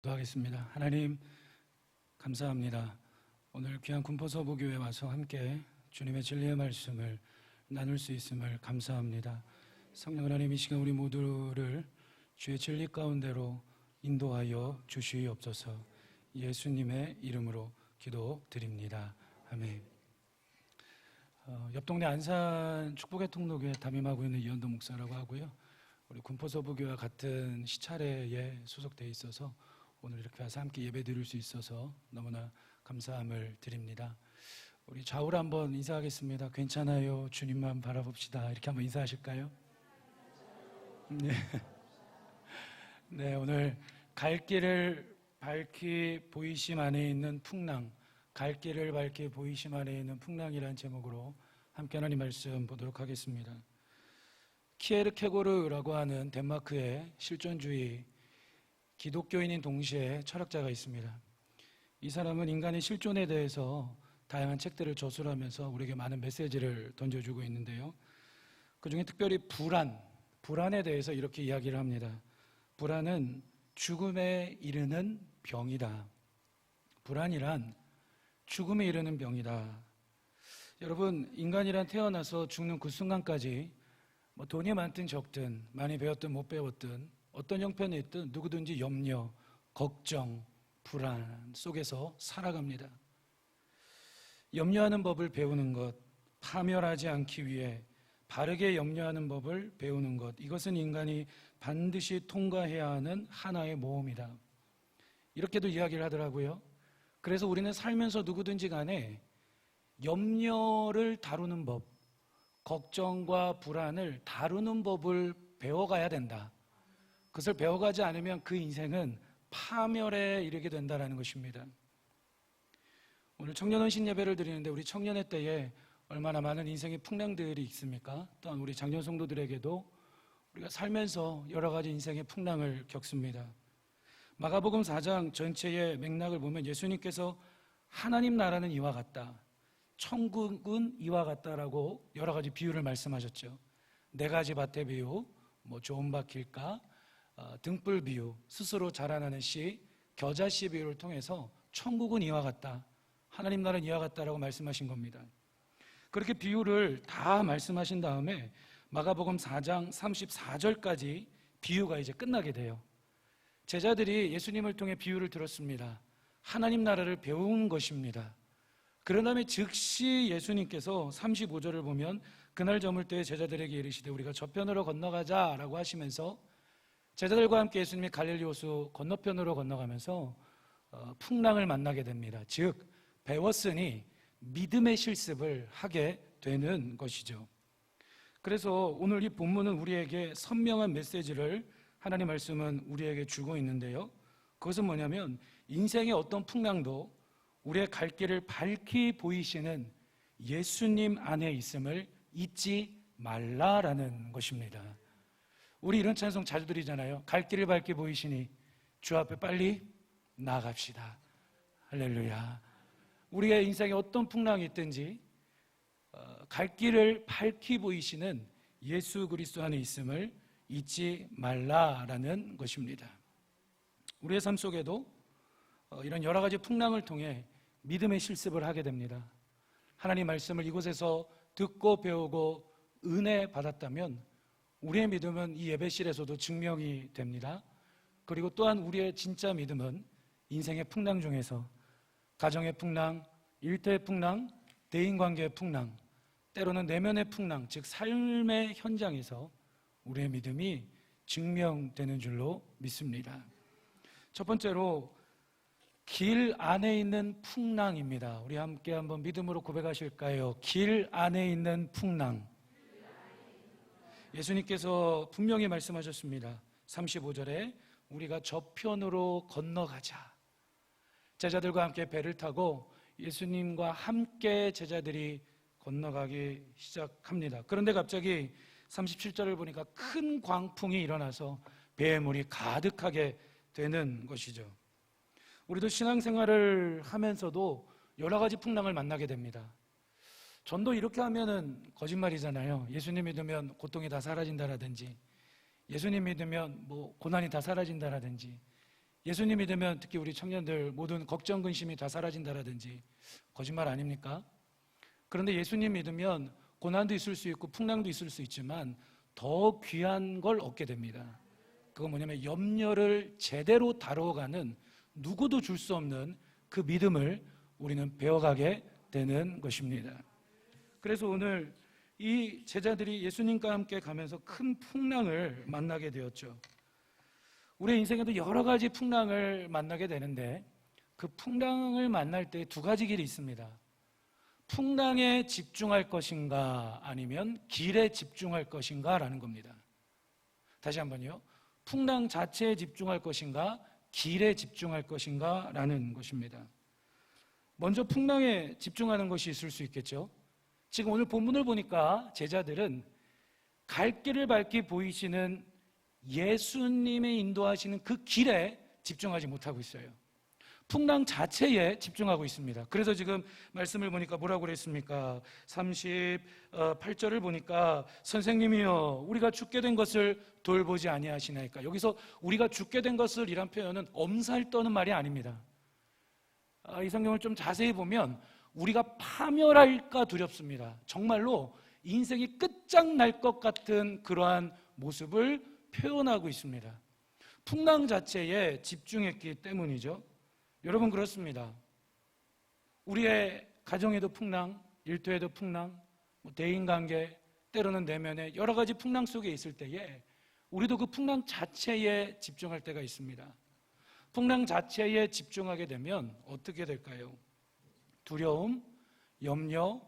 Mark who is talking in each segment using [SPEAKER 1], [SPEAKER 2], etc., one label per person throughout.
[SPEAKER 1] 기도하겠습니다. 하나님 감사합니다. 오늘 귀한 군포서부교회에 와서 함께 주님의 진리의 말씀을 나눌 수 있음을 감사합니다. 성령 하나님, 이 시간 우리 모두를 주의 진리 가운데로 인도하여 주시옵소서. 예수님의 이름으로 기도드립니다. 아멘. 옆 동네 안산 축복의 통로교회 담임하고 있는 이현도 목사라고 하고요. 우리 군포서부교회와 같은 시차례에 소속되어 있어서 오늘 이렇게 와서 함께 예배 드릴 수 있어서 너무나 감사함을 드립니다. 우리 좌우로 한번 인사하겠습니다. 괜찮아요, 주님만 바라봅시다. 이렇게 한번 인사하실까요? 네. 네, 오늘 갈 길을 밝히 보이심 안에 있는 풍랑, 갈 길을 밝히 보이심 안에 있는 풍랑이라는 제목으로 함께 하나님 말씀 보도록 하겠습니다. 키에르케고르라고 하는 덴마크의 실존주의 기독교인인 동시에 철학자가 있습니다. 이 사람은 인간의 실존에 대해서 다양한 책들을 저술하면서 우리에게 많은 메시지를 던져주고 있는데요. 그중에 특별히 불안에 대해서 이렇게 이야기를 합니다. 불안은 죽음에 이르는 병이다. 불안이란 죽음에 이르는 병이다. 여러분, 인간이란 태어나서 죽는 그 순간까지 돈이 많든 적든, 많이 배웠든 못 배웠든, 어떤 형편에 있든 누구든지 염려, 걱정, 불안 속에서 살아갑니다. 염려하는 법을 배우는 것, 파멸하지 않기 위해 바르게 염려하는 법을 배우는 것, 이것은 인간이 반드시 통과해야 하는 하나의 모험이다. 이렇게도 이야기를 하더라고요. 그래서 우리는 살면서 누구든지 간에 염려를 다루는 법, 걱정과 불안을 다루는 법을 배워가야 된다. 그것을 배워가지 않으면 그 인생은 파멸에 이르게 된다는 것입니다. 오늘 청년헌신 예배를 드리는데 우리 청년의 때에 얼마나 많은 인생의 풍랑들이 있습니까? 또한 우리 장년 성도들에게도 우리가 살면서 여러 가지 인생의 풍랑을 겪습니다. 마가복음 4장 전체의 맥락을 보면 예수님께서 하나님 나라는 이와 같다, 천국은 이와 같다라고 여러 가지 비유를 말씀하셨죠. 네 가지 밭의 비유, 좋은 밭 길가, 등불 비유, 스스로 자라나는 씨, 겨자씨 비유를 통해서 천국은 이와 같다, 하나님 나라는 이와 같다라고 말씀하신 겁니다. 그렇게 비유를 다 말씀하신 다음에 마가복음 4장 34절까지 비유가 이제 끝나게 돼요. 제자들이 예수님을 통해 비유를 들었습니다. 하나님 나라를 배운 것입니다. 그런 다음에 즉시 예수님께서 35절을 보면 그날 저물 때에 제자들에게 이르시되 우리가 저편으로 건너가자라고 하시면서 제자들과 함께 예수님이 갈릴리 호수 건너편으로 건너가면서 풍랑을 만나게 됩니다. 즉 배웠으니 믿음의 실습을 하게 되는 것이죠. 그래서 오늘 이 본문은 우리에게 선명한 메시지를, 하나님 말씀은 우리에게 주고 있는데요. 그것은 뭐냐면 인생의 어떤 풍랑도 우리의 갈 길을 밝히 보이시는 예수님 안에 있음을 잊지 말라라는 것입니다. 우리 이런 찬송 자주 드리잖아요. 갈 길을 밝히 보이시니 주 앞에 빨리 나아갑시다. 할렐루야. 우리의 인생에 어떤 풍랑이 있든지 갈 길을 밝히 보이시는 예수 그리스도 안에 있음을 잊지 말라라는 것입니다. 우리의 삶 속에도 이런 여러 가지 풍랑을 통해 믿음의 실습을 하게 됩니다. 하나님 말씀을 이곳에서 듣고 배우고 은혜 받았다면 우리의 믿음은 이 예배실에서도 증명이 됩니다. 그리고 또한 우리의 진짜 믿음은 인생의 풍랑 중에서 가정의 풍랑, 일터의 풍랑, 대인관계의 풍랑, 때로는 내면의 풍랑, 즉 삶의 현장에서 우리의 믿음이 증명되는 줄로 믿습니다. 첫 번째로 길 안에 있는 풍랑입니다. 우리 함께 한번 믿음으로 고백하실까요? 길 안에 있는 풍랑. 예수님께서 분명히 말씀하셨습니다. 35절에 우리가 저편으로 건너가자. 제자들과 함께 배를 타고 예수님과 함께 제자들이 건너가기 시작합니다. 그런데 갑자기 37절을 보니까 큰 광풍이 일어나서 배에 물이 가득하게 되는 것이죠. 우리도 신앙생활을 하면서도 여러 가지 풍랑을 만나게 됩니다. 전도 이렇게 하면은 거짓말이잖아요. 예수님 믿으면 고통이 다 사라진다라든지, 예수님 믿으면 고난이 다 사라진다라든지, 예수님 믿으면 특히 우리 청년들 모든 걱정, 근심이 다 사라진다라든지 거짓말 아닙니까? 그런데 예수님 믿으면 고난도 있을 수 있고 풍랑도 있을 수 있지만 더 귀한 걸 얻게 됩니다. 그건 뭐냐면 염려를 제대로 다뤄가는 누구도 줄 수 없는 그 믿음을 우리는 배워가게 되는 것입니다. 그래서 오늘 이 제자들이 예수님과 함께 가면서 큰 풍랑을 만나게 되었죠. 우리의 인생에도 여러 가지 풍랑을 만나게 되는데 그 풍랑을 만날 때 두 가지 길이 있습니다. 풍랑에 집중할 것인가 아니면 길에 집중할 것인가 라는 겁니다. 다시 한번요. 풍랑 자체에 집중할 것인가 길에 집중할 것인가 라는 것입니다. 먼저 풍랑에 집중하는 것이 있을 수 있겠죠. 지금 오늘 본문을 보니까 제자들은 갈 길을 밝히 보이시는 예수님의 인도하시는 그 길에 집중하지 못하고 있어요. 풍랑 자체에 집중하고 있습니다. 그래서 지금 말씀을 보니까 뭐라고 그랬습니까? 38절을 보니까 선생님이여 우리가 죽게 된 것을 돌보지 아니하시나이까. 여기서 우리가 죽게 된 것을 이란 표현은 엄살 떠는 말이 아닙니다. 이 성경을 좀 자세히 보면 우리가 파멸할까 두렵습니다. 정말로 인생이 끝장날 것 같은 그러한 모습을 표현하고 있습니다. 풍랑 자체에 집중했기 때문이죠. 여러분 그렇습니다. 우리의 가정에도 풍랑, 일터에도 풍랑, 대인관계, 때로는 내면에 여러 가지 풍랑 속에 있을 때에 우리도 그 풍랑 자체에 집중할 때가 있습니다. 풍랑 자체에 집중하게 되면 어떻게 될까요? 두려움, 염려,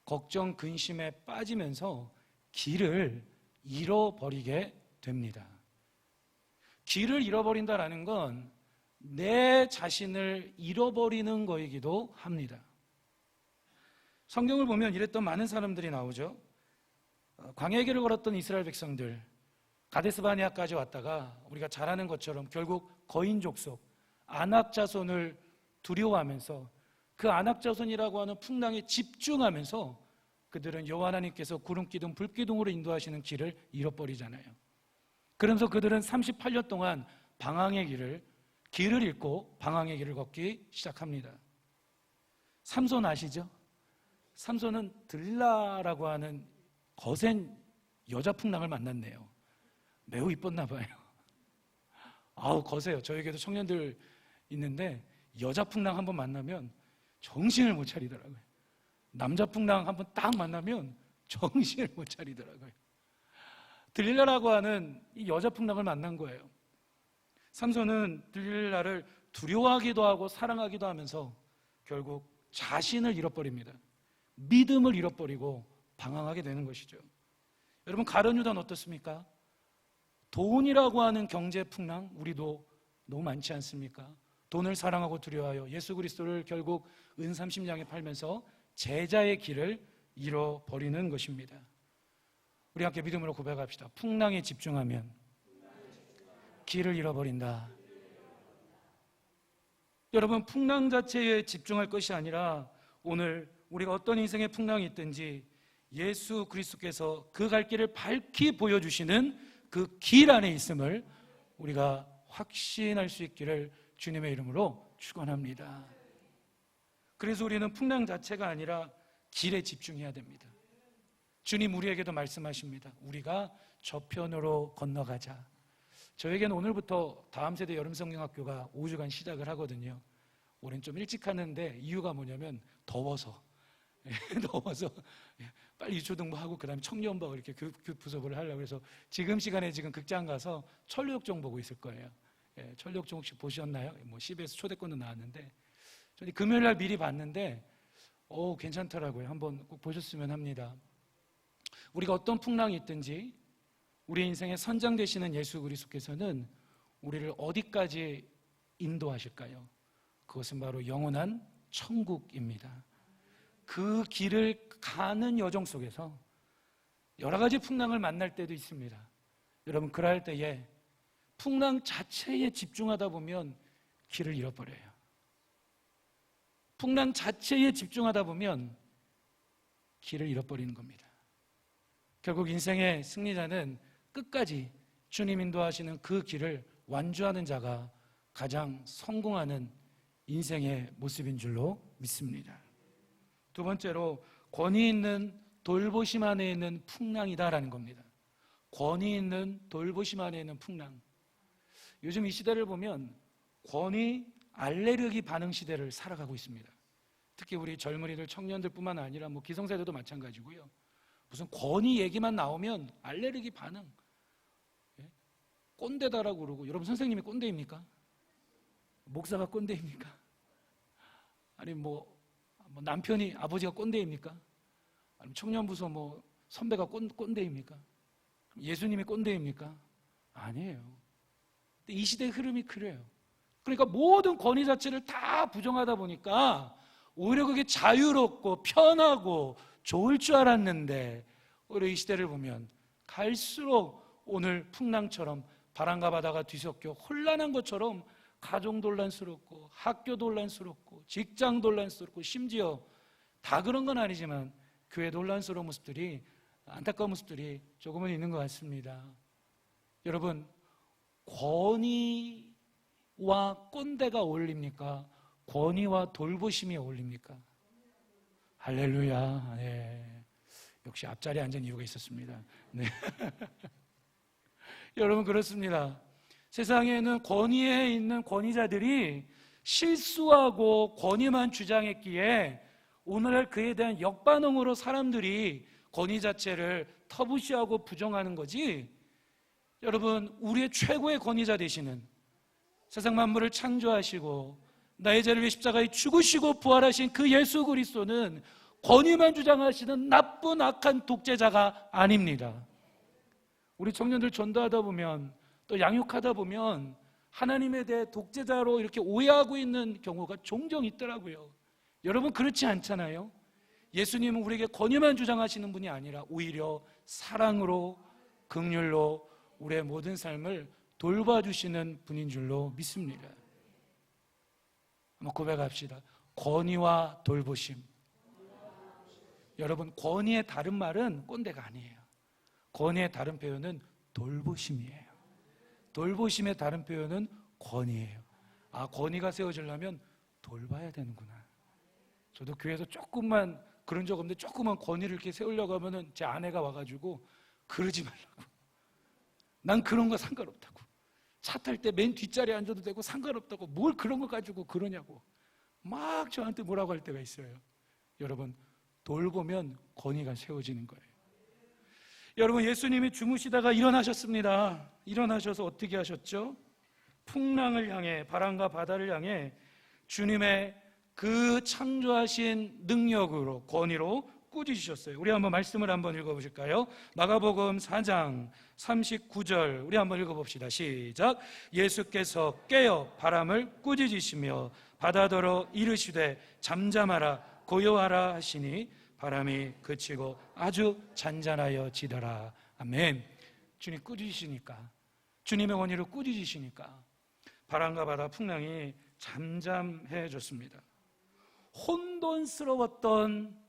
[SPEAKER 1] 걱정, 근심에 빠지면서 길을 잃어버리게 됩니다. 길을 잃어버린다라는 건 내 자신을 잃어버리는 거이기도 합니다. 성경을 보면 이랬던 많은 사람들이 나오죠. 광야의 길을 걸었던 이스라엘 백성들, 가데스바네아까지 왔다가 우리가 잘 아는 것처럼 결국 거인 족속, 아낙 자손을 두려워하면서 그 아낙 자손이라고 하는 풍랑에 집중하면서 그들은 여호와 하나님께서 구름기둥, 불기둥으로 인도하시는 길을 잃어버리잖아요. 그러면서 그들은 38년 동안 방황의 길을 잃고 방황의 길을 걷기 시작합니다. 삼손 아시죠? 삼손은 들라라고 하는 거센 여자 풍랑을 만났네요. 매우 이뻤나 봐요. 아우 거세요. 저에게도 청년들 있는데 여자 풍랑 한번 만나면 정신을 못 차리더라고요. 남자 풍랑 한번 딱 만나면 정신을 못 차리더라고요. 들릴라라고 하는 이 여자 풍랑을 만난 거예요. 삼손은 들릴라를 두려워하기도 하고 사랑하기도 하면서 결국 자신을 잃어버립니다. 믿음을 잃어버리고 방황하게 되는 것이죠. 여러분 가룟 유다는 어떻습니까? 돈이라고 하는 경제 풍랑 우리도 너무 많지 않습니까? 돈을 사랑하고 두려워하여 예수 그리스도를 결국 은 30냥에 팔면서 제자의 길을 잃어버리는 것입니다. 우리 함께 믿음으로 고백합시다. 풍랑에 집중하면 길을 잃어버린다. 여러분 풍랑 자체에 집중할 것이 아니라 오늘 우리가 어떤 인생의 풍랑이 있든지 예수 그리스도께서 그 갈 길을 밝히 보여주시는 그 길 안에 있음을 우리가 확신할 수 있기를 주님의 이름으로 축원합니다. 그래서 우리는 풍랑 자체가 아니라 길에 집중해야 됩니다. 주님 우리에게도 말씀하십니다. 우리가 저편으로 건너가자. 저에게는 오늘부터 다음 세대 여름성경학교가 5주간 시작을 하거든요. 올해는 좀 일찍 하는데 이유가 뭐냐면 더워서 더워서 빨리 유초등부하고 그 다음에 청년부 이렇게 부서부를 하려고 해서 지금 시간에 지금 극장 가서 천류역종 보고 있을 거예요. 천류역종 혹시 보셨나요? 뭐 CBS 초대권도 나왔는데 저는 금요일 날 미리 봤는데 괜찮더라고요. 한번 꼭 보셨으면 합니다. 우리가 어떤 풍랑이 있든지 우리 인생의 선장 되시는 예수 그리스도께서는 우리를 어디까지 인도하실까요? 그것은 바로 영원한 천국입니다. 그 길을 가는 여정 속에서 여러 가지 풍랑을 만날 때도 있습니다. 여러분 그럴 때에 풍랑 자체에 집중하다 보면 길을 잃어버려요. 풍랑 자체에 집중하다 보면 길을 잃어버리는 겁니다. 결국 인생의 승리자는 끝까지 주님 인도하시는 그 길을 완주하는 자가 가장 성공하는 인생의 모습인 줄로 믿습니다. 두 번째로 권위 있는 돌보심 안에 있는 풍랑이다라는 겁니다. 권위 있는 돌보심 안에 있는 풍랑. 요즘 이 시대를 보면 권위 알레르기 반응 시대를 살아가고 있습니다. 특히 우리 젊은이들, 청년들뿐만 아니라 기성세대도 마찬가지고요. 무슨 권위 얘기만 나오면 알레르기 반응, 꼰대다라고 그러고. 여러분, 선생님이 꼰대입니까? 목사가 꼰대입니까? 아니 남편이, 아버지가 꼰대입니까? 아니면 청년부서 선배가 꼰대입니까? 예수님이 꼰대입니까? 아니에요. 이 시대의 흐름이 그래요. 그러니까 모든 권위 자체를 다 부정하다 보니까 오히려 그게 자유롭고 편하고 좋을 줄 알았는데, 오히려 이 시대를 보면 갈수록 오늘 풍랑처럼 바람과 바다가 뒤섞여 혼란한 것처럼 가정도 혼란스럽고 학교도 혼란스럽고 직장도 혼란스럽고, 심지어 다 그런 건 아니지만 교회도 혼란스러운 모습들이, 안타까운 모습들이 조금은 있는 것 같습니다. 여러분, 권위와 꼰대가 어울립니까? 권위와 돌보심이 어울립니까? 할렐루야. 네. 역시 앞자리에 앉은 이유가 있었습니다. 네. 여러분, 그렇습니다. 세상에는 권위에 있는 권위자들이 실수하고 권위만 주장했기에 오늘날 그에 대한 역반응으로 사람들이 권위 자체를 터부시하고 부정하는 거지, 여러분, 우리의 최고의 권위자 되시는, 세상 만물을 창조하시고 나의 죄를 위해 십자가에 죽으시고 부활하신 그 예수 그리스도는 권위만 주장하시는 나쁜 악한 독재자가 아닙니다. 우리 청년들 전도하다 보면, 또 양육하다 보면 하나님에 대해 독재자로 이렇게 오해하고 있는 경우가 종종 있더라고요. 여러분, 그렇지 않잖아요. 예수님은 우리에게 권위만 주장하시는 분이 아니라 오히려 사랑으로, 긍휼로 우리의 모든 삶을 돌봐주시는 분인 줄로 믿습니다. 한번 고백합시다. 권위와 돌보심. 여러분, 권위의 다른 말은 꼰대가 아니에요. 권위의 다른 표현은 돌보심이에요. 돌보심의 다른 표현은 권위예요. 아, 권위가 세워지려면 돌봐야 되는구나. 저도 교회에서 조금만 그런 적 없는데, 조금만 권위를 이렇게 세우려고 하면은 제 아내가 와가지고 그러지 말라고. 난 그런 거 상관없다고. 차 탈 때 맨 뒷자리에 앉아도 되고 상관없다고. 뭘 그런 거 가지고 그러냐고 막 저한테 뭐라고 할 때가 있어요. 여러분, 돌보면 권위가 세워지는 거예요. 여러분, 예수님이 주무시다가 일어나셨습니다. 일어나셔서 어떻게 하셨죠? 풍랑을 향해, 바람과 바다를 향해 주님의 그 창조하신 능력으로, 권위로 꾸짖으셨어요. 우리 한번 말씀을 한번 읽어보실까요? 마가복음 4장 39절 우리 한번 읽어봅시다. 시작. 예수께서 깨어 바람을 꾸짖으시며 바다더러 이르시되 잠잠하라 고요하라 하시니 바람이 그치고 아주 잔잔하여 지더라. 아멘. 주님 꾸짖으시니까, 주님의 권위를 꾸짖으시니까 바람과 바다, 풍랑이 잠잠해졌습니다. 혼돈스러웠던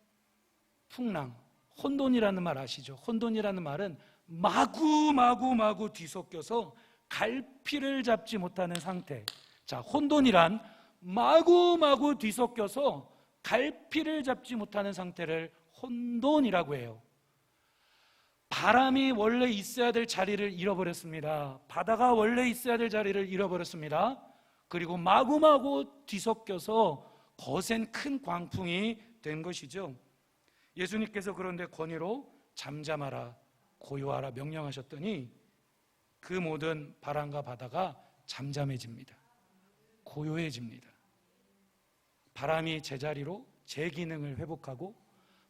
[SPEAKER 1] 풍랑, 혼돈이라는 말 아시죠? 혼돈이라는 말은 마구 뒤섞여서 갈피를 잡지 못하는 상태. 자, 혼돈이란 마구 뒤섞여서 갈피를 잡지 못하는 상태를 혼돈이라고 해요. 바람이 원래 있어야 될 자리를 잃어버렸습니다. 바다가 원래 있어야 될 자리를 잃어버렸습니다. 그리고 마구 뒤섞여서 거센 큰 광풍이 된 것이죠. 예수님께서 그런데 권위로 잠잠하라 고요하라 명령하셨더니 그 모든 바람과 바다가 잠잠해집니다. 고요해집니다. 바람이 제자리로 제 기능을 회복하고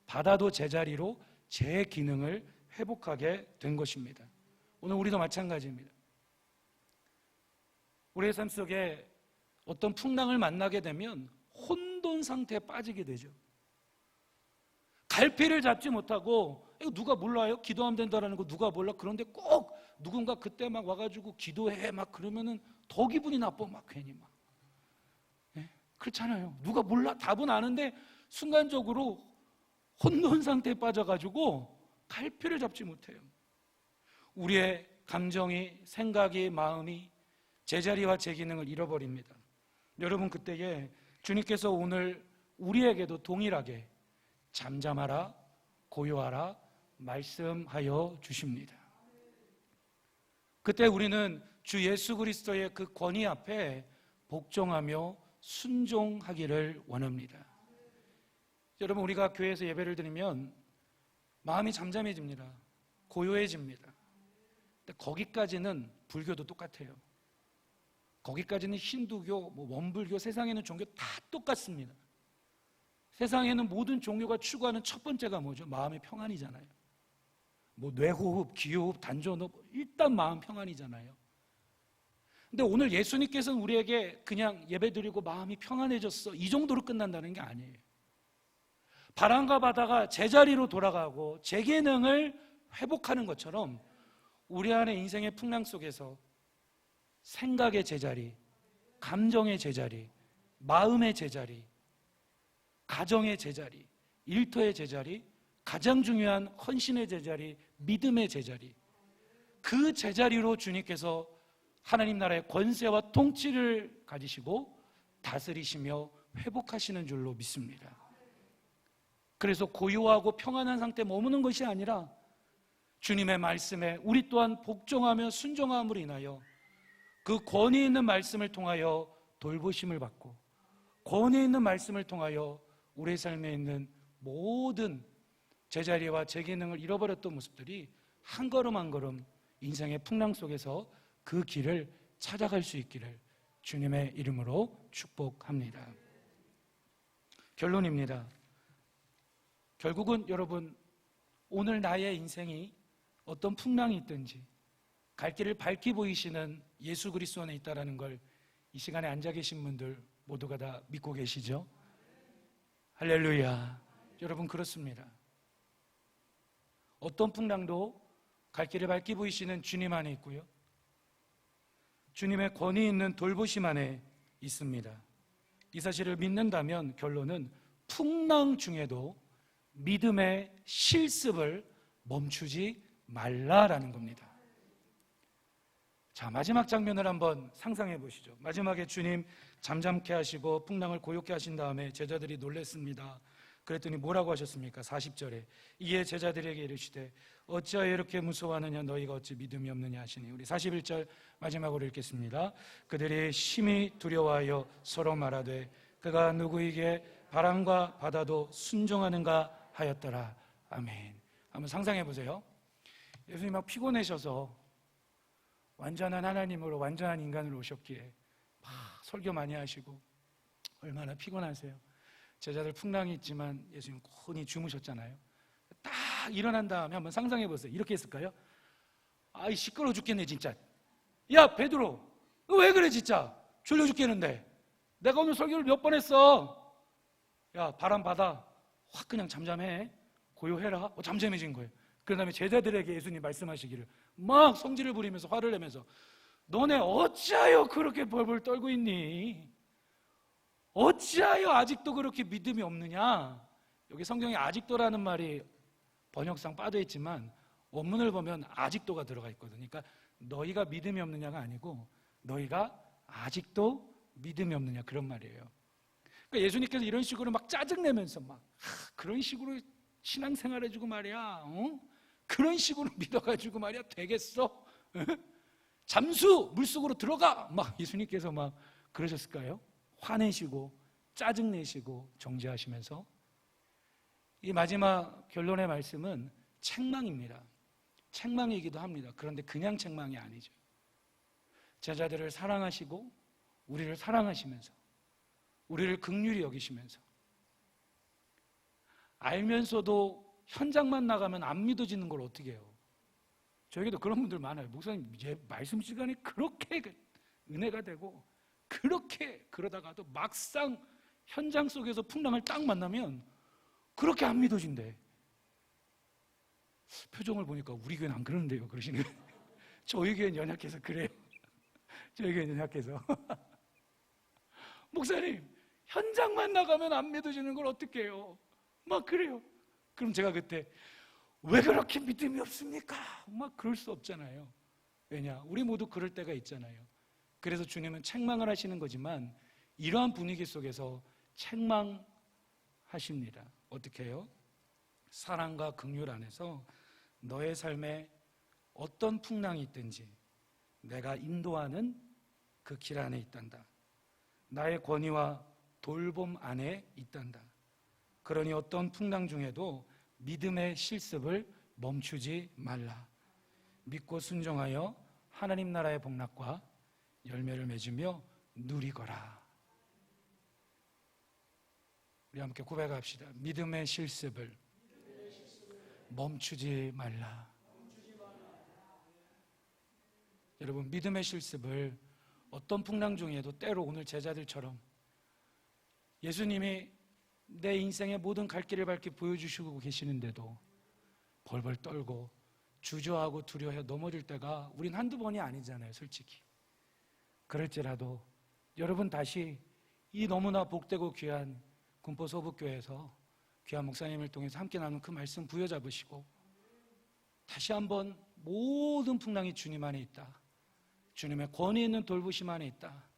[SPEAKER 1] 바다도 제자리로 제 기능을 회복하게 된 것입니다. 오늘 우리도 마찬가지입니다. 우리의 삶 속에 어떤 풍랑을 만나게 되면 혼돈 상태에 빠지게 되죠. 갈피를 잡지 못하고, 이거 누가 몰라요? 기도하면 된다라는 거 누가 몰라? 그런데 꼭 누군가 그때 막 와가지고 기도해 막 그러면은 더 기분이 나빠 막 괜히 막. 네? 그렇잖아요. 누가 몰라? 답은 아는데 순간적으로 혼돈 상태에 빠져가지고 갈피를 잡지 못해요. 우리의 감정이, 생각이, 마음이 제자리와 제 기능을 잃어버립니다. 여러분, 그때에 주님께서 오늘 우리에게도 동일하게 잠잠하라, 고요하라 말씀하여 주십니다. 그때 우리는 주 예수 그리스도의 그 권위 앞에 복종하며 순종하기를 원합니다. 여러분, 우리가 교회에서 예배를 드리면 마음이 잠잠해집니다. 고요해집니다. 근데 거기까지는 불교도 똑같아요. 거기까지는 힌두교, 원불교, 세상에 있는 종교 다 똑같습니다. 세상에는 모든 종교가 추구하는 첫 번째가 뭐죠? 마음의 평안이잖아요. 뇌호흡, 기호흡, 단전호흡, 일단 마음 평안이잖아요. 근데 오늘 예수님께서는 우리에게 그냥 예배드리고 마음이 평안해졌어, 이 정도로 끝난다는 게 아니에요. 바람과 바다가 제자리로 돌아가고 제 기능을 회복하는 것처럼 우리 안에 인생의 풍랑 속에서 생각의 제자리, 감정의 제자리, 마음의 제자리, 가정의 제자리, 일터의 제자리, 가장 중요한 헌신의 제자리, 믿음의 제자리, 그 제자리로 주님께서 하나님 나라의 권세와 통치를 가지시고 다스리시며 회복하시는 줄로 믿습니다. 그래서 고요하고 평안한 상태에 머무는 것이 아니라 주님의 말씀에 우리 또한 복종하며 순종함으로 인하여 그 권위 있는 말씀을 통하여 돌보심을 받고, 권위 있는 말씀을 통하여 우리의 삶에 있는 모든 제자리와 제 기능을 잃어버렸던 모습들이 한 걸음 한 걸음 인생의 풍랑 속에서 그 길을 찾아갈 수 있기를 주님의 이름으로 축복합니다. 결론입니다. 결국은 여러분, 오늘 나의 인생이 어떤 풍랑이 있든지 갈 길을 밝히 보이시는 예수 그리스도 안에 있다는 걸 이 시간에 앉아 계신 분들 모두가 다 믿고 계시죠? 할렐루야. 여러분, 그렇습니다. 어떤 풍랑도 갈 길을 밝히 보이시는 주님 안에 있고요, 주님의 권위 있는 돌보심 안에 있습니다. 이 사실을 믿는다면 결론은 풍랑 중에도 믿음의 실습을 멈추지 말라라는 겁니다. 자, 마지막 장면을 한번 상상해 보시죠. 마지막에 주님 잠잠케 하시고 풍랑을 고요케 하신 다음에 제자들이 놀랬습니다. 그랬더니 뭐라고 하셨습니까? 40절에 이에 제자들에게 이르시되 어찌하여 이렇게 무서워하느냐, 너희가 어찌 믿음이 없느냐 하시니. 우리 41절 마지막으로 읽겠습니다. 그들이 심히 두려워하여 서로 말하되 그가 누구에게 바람과 바다도 순종하는가 하였더라. 아멘. 한번 상상해 보세요. 예수님 막 피곤해셔서 완전한 하나님으로 완전한 인간으로 오셨기에 막 설교 많이 하시고 얼마나 피곤하세요. 제자들 풍랑이 있지만 예수님 곤히 주무셨잖아요. 딱 일어난 다음에 한번 상상해 보세요. 이렇게 했을까요? 아이 시끄러워 죽겠네 진짜. 야 베드로, 너 왜 그래 진짜? 졸려 죽겠는데 내가 오늘 설교를 몇 번 했어. 야 바람 바다 확 그냥 잠잠해, 고요해라. 잠잠해진 거예요. 그 다음에 제자들에게 예수님 말씀하시기를 막 성질을 부리면서 화를 내면서 너네 어찌하여 그렇게 벌벌 떨고 있니? 어찌하여 아직도 그렇게 믿음이 없느냐? 여기 성경에 아직도라는 말이 번역상 빠져 있지만 원문을 보면 아직도가 들어가 있거든요. 그러니까 너희가 믿음이 없느냐가 아니고 너희가 아직도 믿음이 없느냐, 그런 말이에요. 그러니까 예수님께서 이런 식으로 막 짜증내면서 막 그런 식으로 신앙생활 해주고 말이야, 그런 식으로 믿어가지고 말이야 되겠어? 잠수 물속으로 들어가! 막 예수님께서 막 그러셨을까요? 화내시고 짜증내시고 정죄하시면서. 이 마지막 결론의 말씀은 책망입니다. 책망이기도 합니다. 그런데 그냥 책망이 아니죠. 제자들을 사랑하시고 우리를 사랑하시면서 우리를 긍휼히 여기시면서 알면서도 현장만 나가면 안 믿어지는 걸 어떻게 해요? 저에게도 그런 분들 많아요. 목사님, 말씀 시간이 그렇게 은혜가 되고 그렇게 그러다가도 막상 현장 속에서 풍랑을 딱 만나면 그렇게 안 믿어진대. 표정을 보니까 우리 교회는 안 그러는데요 그러시는 거예요. 저희 교회는 연약해서 그래요. 저희 교회는 연약해서. 목사님, 현장만 나가면 안 믿어지는 걸 어떻게 해요? 막 그래요. 그럼 제가 그때 왜 그렇게 믿음이 없습니까? 막 그럴 수 없잖아요. 왜냐? 우리 모두 그럴 때가 있잖아요. 그래서 주님은 책망을 하시는 거지만 이러한 분위기 속에서 책망하십니다. 어떻게 해요? 사랑과 긍휼 안에서 너의 삶에 어떤 풍랑이 있든지 내가 인도하는 그 길 안에 있단다. 나의 권위와 돌봄 안에 있단다. 그러니 어떤 풍랑 중에도 믿음의 실습을 멈추지 말라. 믿고 순종하여 하나님 나라의 복락과 열매를 맺으며 누리거라. 우리 함께 고백합시다. 믿음의 실습을 멈추지 말라. 여러분, 믿음의 실습을 어떤 풍랑 중에도 때로 오늘 제자들처럼 예수님이 내 인생의 모든 갈 길을 밝게 보여주시고 계시는데도 벌벌 떨고 주저하고 두려워해 넘어질 때가 우린 한두 번이 아니잖아요, 솔직히. 그럴지라도 여러분 다시 이 너무나 복되고 귀한 군포 소북교회에서 귀한 목사님을 통해서 함께 나눈 그 말씀 부여잡으시고 다시 한번 모든 풍랑이 주님 안에 있다. 주님의 권위 있는 돌보심 안에 있다.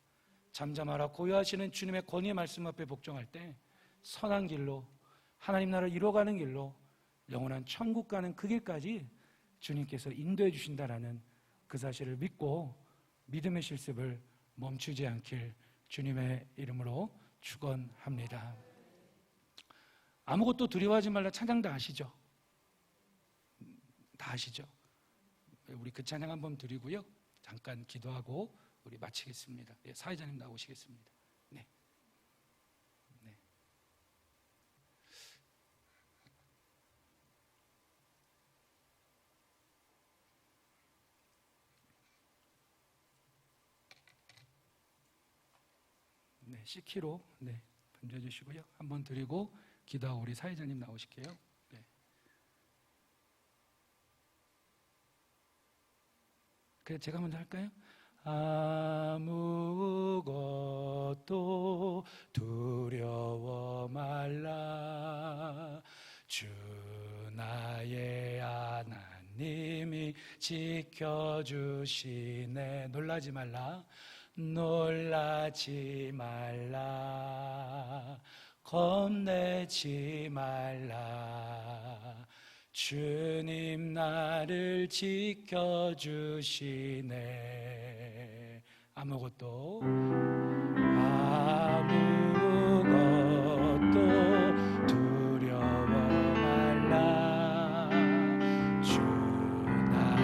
[SPEAKER 1] 잠잠하라 고요하시는 주님의 권위의 말씀 앞에 복종할 때 선한 길로 하나님 나라를 이뤄가는 길로 영원한 천국 가는 그 길까지 주님께서 인도해 주신다라는 그 사실을 믿고 믿음의 실습을 멈추지 않길 주님의 이름으로 축원합니다. 아무것도 두려워하지 말라 찬양 다 아시죠? 다 아시죠? 우리 그 찬양 한번 드리고요. 잠깐 기도하고 우리 마치겠습니다. 네, 사회자님 나오시겠습니다. 네. 네. 네, 10kg 네, 던져주시고요. 한번 드리고 기도하고 우리 사회자님 나오실게요. 네. 그래 제가 먼저 할까요? 아무것도 두려워 말라. 주 나의 하나님이 지켜주시네. 놀라지 말라. 놀라지 말라. 겁내지 말라. 주님 나를 지켜주시네. 아무것도 두려워 말라. 주 나의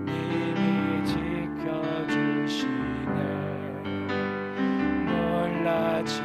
[SPEAKER 1] 하나님이 지켜주시네. 놀라지